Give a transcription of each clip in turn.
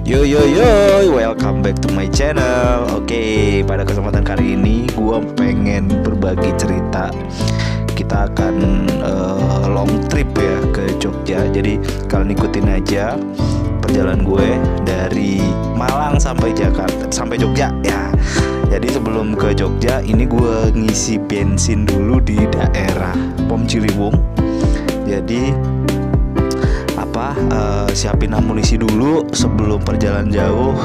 Yo yo yo, welcome back to my channel. Oke, pada kesempatan kali ini gue pengen berbagi cerita. Kita akan long trip ya ke Jogja. Jadi kalian ikutin aja perjalanan gue dari Malang sampai Jakarta, sampai Jogja ya. Jadi sebelum ke Jogja, ini gue ngisi bensin dulu di daerah Pom Ciliwung. Jadi siapin amunisi dulu sebelum perjalanan jauh.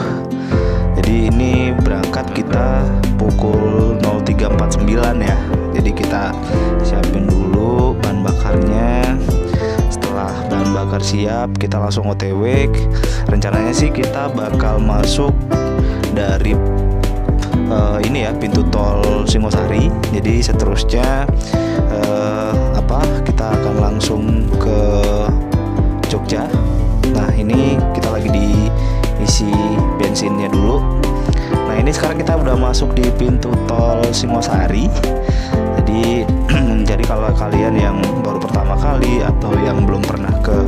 Jadi ini berangkat kita pukul 03.49 ya. Jadi kita siapin dulu bahan bakarnya. Setelah bahan bakar siap, kita langsung OTW. Rencananya sih kita bakal masuk dari ini ya, pintu tol Singosari. Jadi seterusnya kita akan langsung ke Jogja. Nah ini kita lagi diisi bensinnya dulu. Nah ini sekarang kita udah masuk di pintu tol Singosari. Jadi kalau kalian yang baru pertama kali atau yang belum pernah ke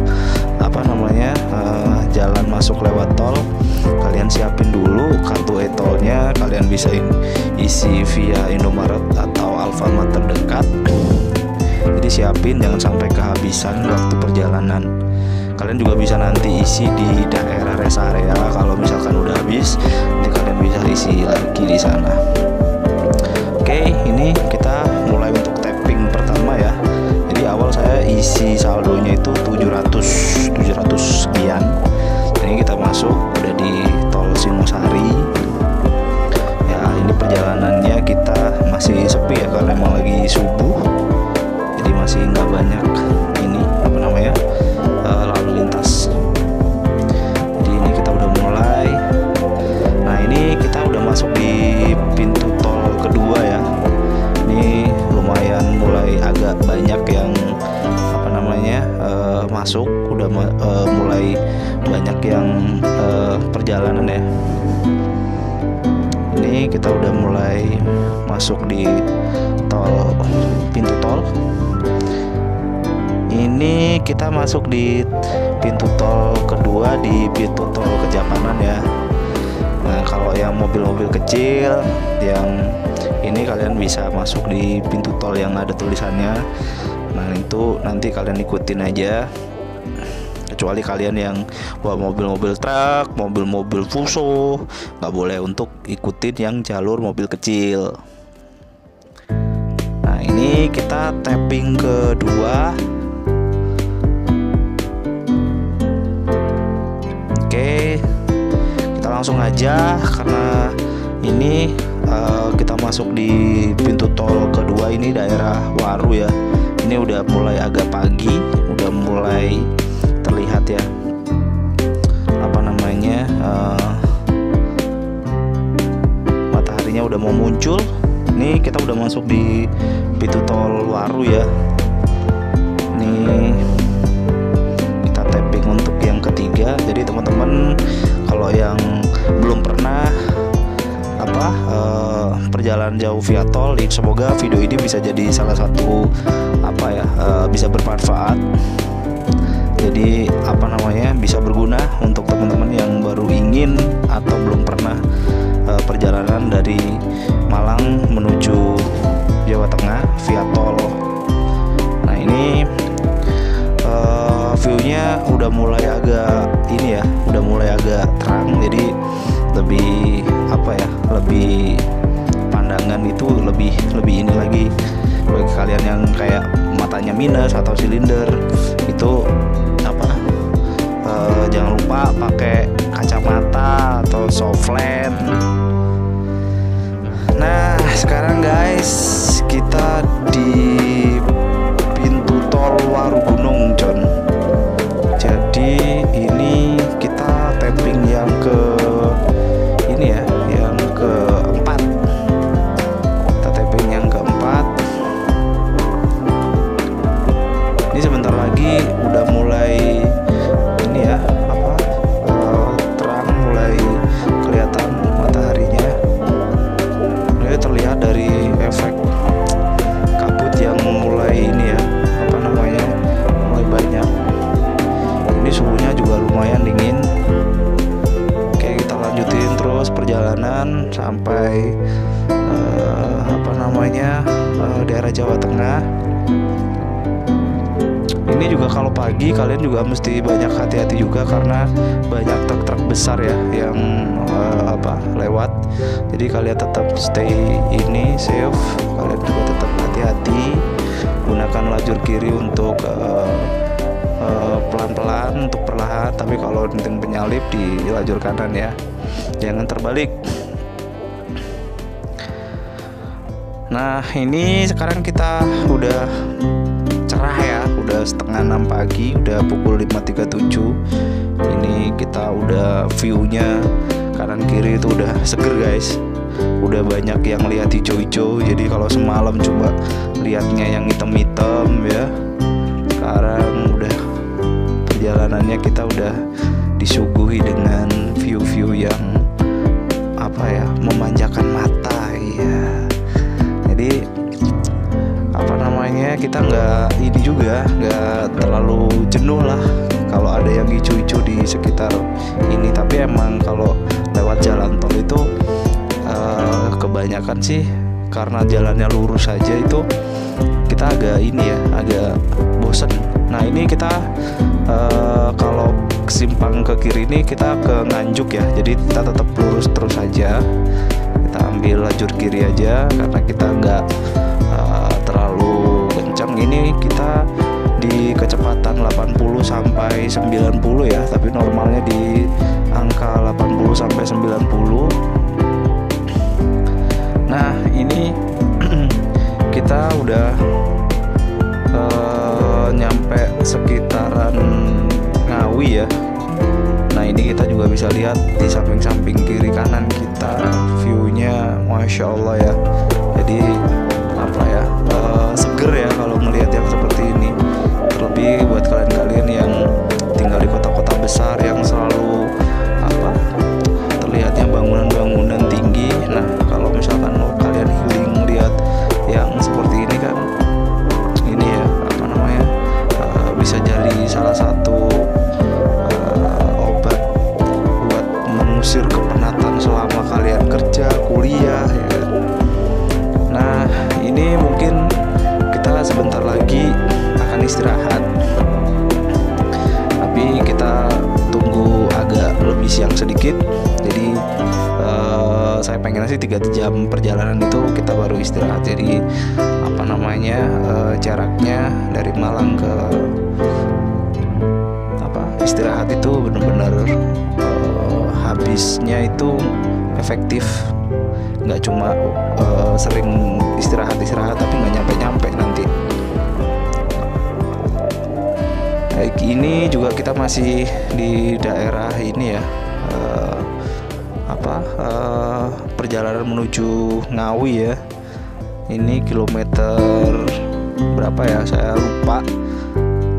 jalan masuk lewat tol, kalian siapin dulu kartu e-tolnya. Kalian bisa isi via Indomaret atau Alfamart terdekat. Jadi siapin, jangan sampai kehabisan waktu perjalanan. Kalian juga bisa nanti isi di daerah rest area. Kalau misalkan udah habis, nanti kalian bisa isi lagi di sana. Oke, ini kita mulai untuk tapping pertama ya. Jadi awal saya isi saldonya itu 700 sekian. Ini kita masuk udah di tol Singosari. Ya, ini perjalanannya kita masih sepi ya karena emang lagi subuh. Jadi masih nggak banyak lalu lintas. Jadi ini kita udah mulai. Nah ini kita udah masuk di pintu tol kedua ya. Ini lumayan mulai agak banyak yang masuk. Udah mulai banyak yang perjalanan ya. Ini kita udah mulai masuk di pintu tol. Ini kita masuk di pintu tol kedua, di pintu tol Kejapanan ya. Nah kalau yang mobil-mobil kecil yang ini kalian bisa masuk di pintu tol yang ada tulisannya. Nah itu nanti kalian ikutin aja. Kecuali kalian yang bawa mobil-mobil truk, mobil-mobil fuso, nggak boleh untuk ikutin yang jalur mobil kecil. Nah ini kita tapping kedua. Oke, kita langsung aja karena ini kita masuk di pintu tol kedua. Ini daerah Waru ya. Ini udah mulai agak pagi, udah mulai terlihat ya mataharinya udah mau muncul. Ini kita udah masuk di pintu tol Waru ya. Ini kita tapping untuk yang ketiga. Jadi teman-teman kalau yang belum pernah perjalanan jauh via tol, semoga video ini bisa jadi salah satu bisa bermanfaat. Jadi bisa berguna untuk teman-teman yang baru ingin atau belum pernah perjalanan dari Malang menuju Jawa Tengah via tol. Nah ini view-nya udah mulai agak terang. Jadi lebih pandangan itu lebih ini lagi. Bagi kalian yang kayak matanya minus atau silinder itu jangan lupa pakai kacamata atau soft lens. Nah sekarang guys, kita di pintu tol Waru Gunung John. Jadi ini kita tapping yang keempat. Kita tapping yang keempat. Ini sebentar lagi udah mulai terang, mulai kelihatan mataharinya. Ini terlihat dari efek kabut yang ini juga kalau pagi kalian juga mesti banyak hati-hati juga karena banyak truk-truk besar ya yang lewat. Jadi kalian tetap stay ini safe, kalian juga tetap hati-hati, gunakan lajur kiri untuk pelan-pelan untuk perlahan, tapi kalau penting penyalip di lajur kanan ya, jangan terbalik. Nah ini sekarang kita udah cerah ya, udah setengah 6 pagi, udah pukul 5.37. Ini kita udah view-nya kanan kiri itu udah seger guys, udah banyak yang lihat hijau-hijau. Jadi kalau semalam coba lihatnya yang hitam-hitam ya, sekarang udah perjalanannya kita udah disuguhi dengan view-view yang memanjakan mata ya. Jadi kita nggak terlalu jenuh lah kalau ada yang hijau-hijau di sekitar ini. Tapi emang kalau lewat jalan tol itu kebanyakan sih karena jalannya lurus saja itu kita agak bosen. Nah ini kita kalau simpang ke kiri ini kita ke Nganjuk ya, jadi kita tetap lurus terus aja, kita ambil lajur kiri aja karena kita nggak terlalu kencang. Ini kita di kecepatan 80 sampai 90 ya, tapi normalnya di angka 80 sampai 90. Nah ini kita udah nyampe sekitaran Ngawi ya. Nah ini kita juga bisa lihat di samping-samping kiri kanan kita view-nya Masya Allah ya. Jadi seger ya kalau melihat yang seperti ini. Terlebih buat kalian-kalian yang tinggal di kota-kota besar yang selalu terlihatnya bangunan-bangunan tinggi. Nah kalau misalkan mau kalian healing lihat yang seperti ini kan, ini ya bisa jadi salah satu obat buat mengusir kepenatan selama kalian kerja, kuliah ya. Nah ini mungkin kita sebentar lagi akan istirahat, tapi kita tunggu agak lebih siang sedikit. Jadi saya pengen sih 3 jam perjalanan itu kita baru istirahat. Jadi jaraknya dari Malang ke istirahat itu benar-benar habisnya itu efektif, nggak cuma sering istirahat tapi nggak nyampe nanti. Ini juga kita masih di daerah ini ya, perjalanan menuju Ngawi ya. Ini kilometer berapa ya saya lupa,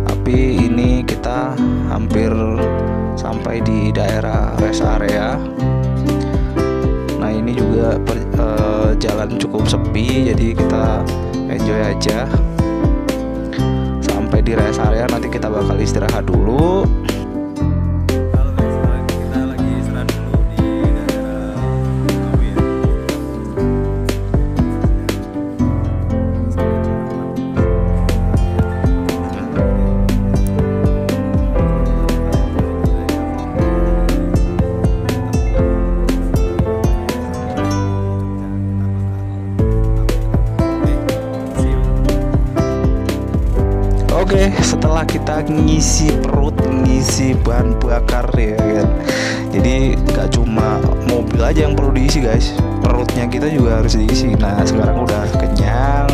tapi ini kita hampir sampai di daerah rest area. Nah ini juga jalan cukup sepi, jadi kita enjoy aja sampai di rest area. Nanti kita bakal istirahat dulu. Oke, setelah kita ngisi perut, ngisi bahan bakar ya kan. Jadi gak cuma mobil aja yang perlu diisi guys, perutnya kita juga harus diisi. Nah sekarang udah kenyang,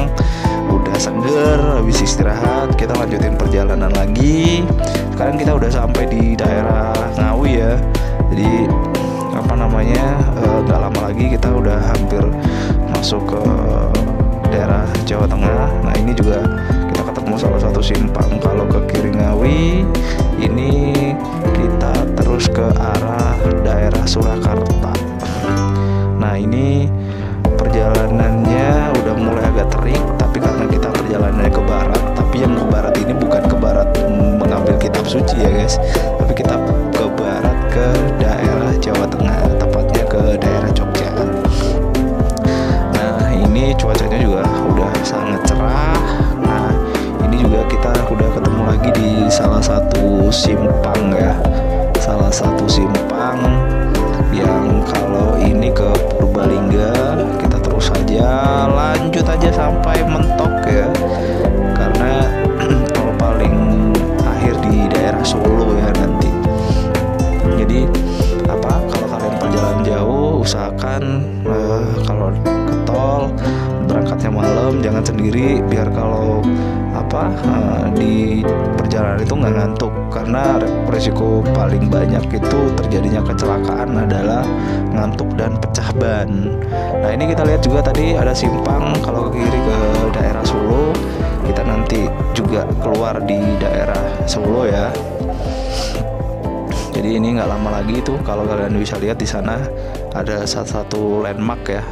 udah seger, habis istirahat kita lanjutin perjalanan lagi. Sekarang kita udah sampai di daerah Ngawi ya. Jadi gak lama lagi kita udah hampir masuk ke daerah Jawa Tengah. Nah ini juga kita ketemu salah satu simpang. Kalau ke kiri Ngawi ini kita terus ke arah daerah Surakarta. Nah ini perjalanannya udah mulai agak terik, tapi karena kita perjalanannya ke barat, tapi yang ke barat ini bukan ke barat mengambil kitab suci ya guys, tapi kita ke barat ke daerah Jawa Tengah, tepatnya ke daerah Jogja. Nah ini cuacanya juga udah sangat cerah. Nah ini juga kita udah ketemu lagi di simpang ya, salah satu simpang yang kalau ini ke Purbalingga. Kita terus aja lanjut aja sampai mentok ya, karena tol paling akhir di daerah Solo ya nanti. Jadi kalau kalian perjalanan jauh, usahakan kalau ke tol berangkatnya malam, jangan sendiri, biar kalau di perjalanan itu nggak ngantuk, karena resiko paling banyak itu terjadinya kecelakaan adalah ngantuk dan pecah ban. Nah ini kita lihat juga tadi ada simpang kalau ke kiri ke daerah Solo, kita nanti juga keluar di daerah Solo ya. Jadi ini nggak lama lagi tuh, kalau kalian bisa lihat di sana ada satu landmark ya,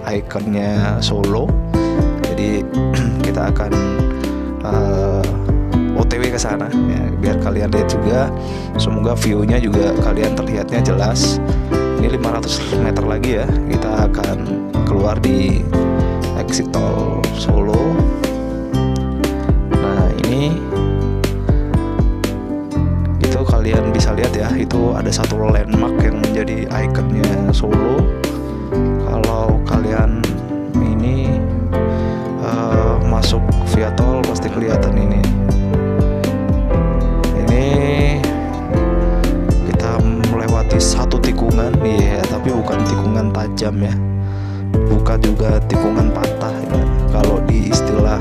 ikonnya Solo. Jadi kita akan OTW ke sana ya, biar kalian lihat juga. Semoga view-nya juga kalian terlihatnya jelas. Ini 500 meter lagi ya, kita akan keluar di exit tol Solo. Nah ini itu kalian bisa lihat ya, itu ada satu landmark yang menjadi ikonnya Solo. Kalau kalian ini masuk via tol pasti kelihatan ini. Ini kita melewati satu tikungan ya, tapi bukan tikungan tajam ya, bukan juga tikungan patah ya. Kalau di istilah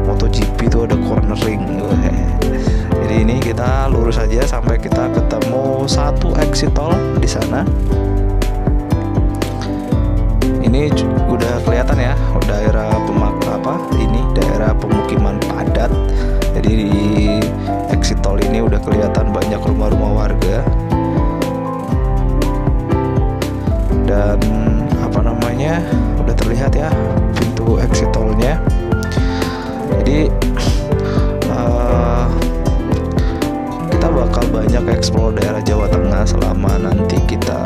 MotoGP itu ada cornering. Jadi ini kita lurus aja sampai kita ketemu satu exit tol di sana. Ini udah kelihatan ya, daerah daerah pemukiman padat. Jadi di exit tol ini udah kelihatan banyak rumah-rumah warga. Dan udah terlihat ya pintu exit tolnya. Jadi kita bakal banyak explore daerah Jawa Tengah selama nanti kita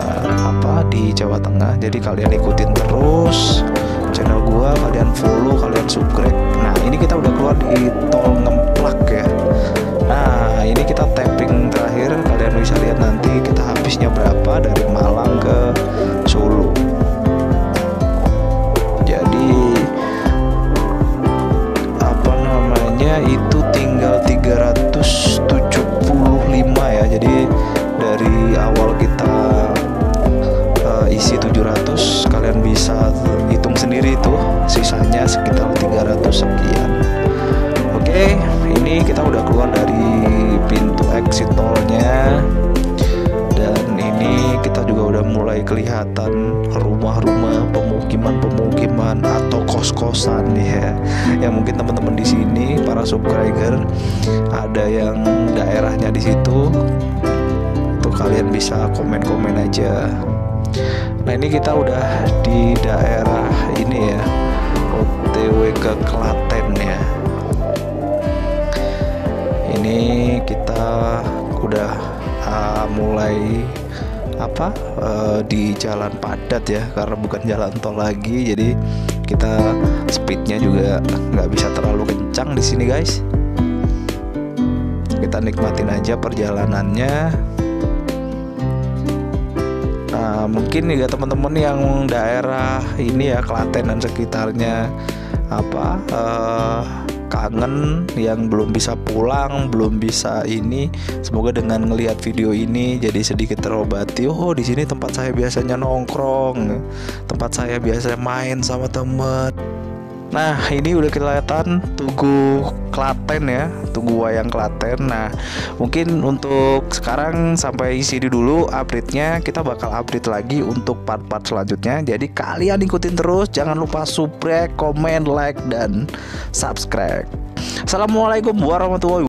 di Jawa Tengah. Jadi kalian ikutin terus channel gua, kalian follow, kalian subscribe. Nah ini kita udah keluar di tol Ngemplak ya. Nah ini kita tapping terakhir, kalian bisa lihat nanti kita habisnya berapa dari Malang ke Solo. Jadi itu tinggal 375 ya. Jadi dari awal kita isi 700, kalian bisa hitung sendiri tuh sisanya sekitar 300 sekian. Oke, ini kita udah keluar dari pintu exit tolnya, dan ini kita juga udah mulai kelihatan rumah-rumah, pemukiman atau kos-kosan ya. Yang mungkin teman-teman di sini para subscriber ada yang daerahnya di situ, tuh kalian bisa komen-komen aja. Nah ini kita udah di daerah ini ya, OTW ke Klaten ya. Ini kita udah mulai di jalan padat ya, karena bukan jalan tol lagi. Jadi kita speednya juga nggak bisa terlalu kencang di sini guys. Kita nikmatin aja perjalanannya. Nah mungkin juga teman-teman yang daerah ini ya, Klaten dan sekitarnya kangen, yang belum bisa pulang, belum bisa ini, semoga dengan ngelihat video ini jadi sedikit terobati. Oh di sini tempat saya biasanya nongkrong, tempat saya biasanya main sama temen. Nah ini udah kelihatan Tugu Klaten ya, Tugu Wayang Klaten. Nah mungkin untuk sekarang sampai sini dulu update-nya. Kita bakal update lagi untuk part-part selanjutnya. Jadi kalian ikutin terus, jangan lupa subscribe, komen, like, dan subscribe. Assalamualaikum warahmatullahi wabarakatuh.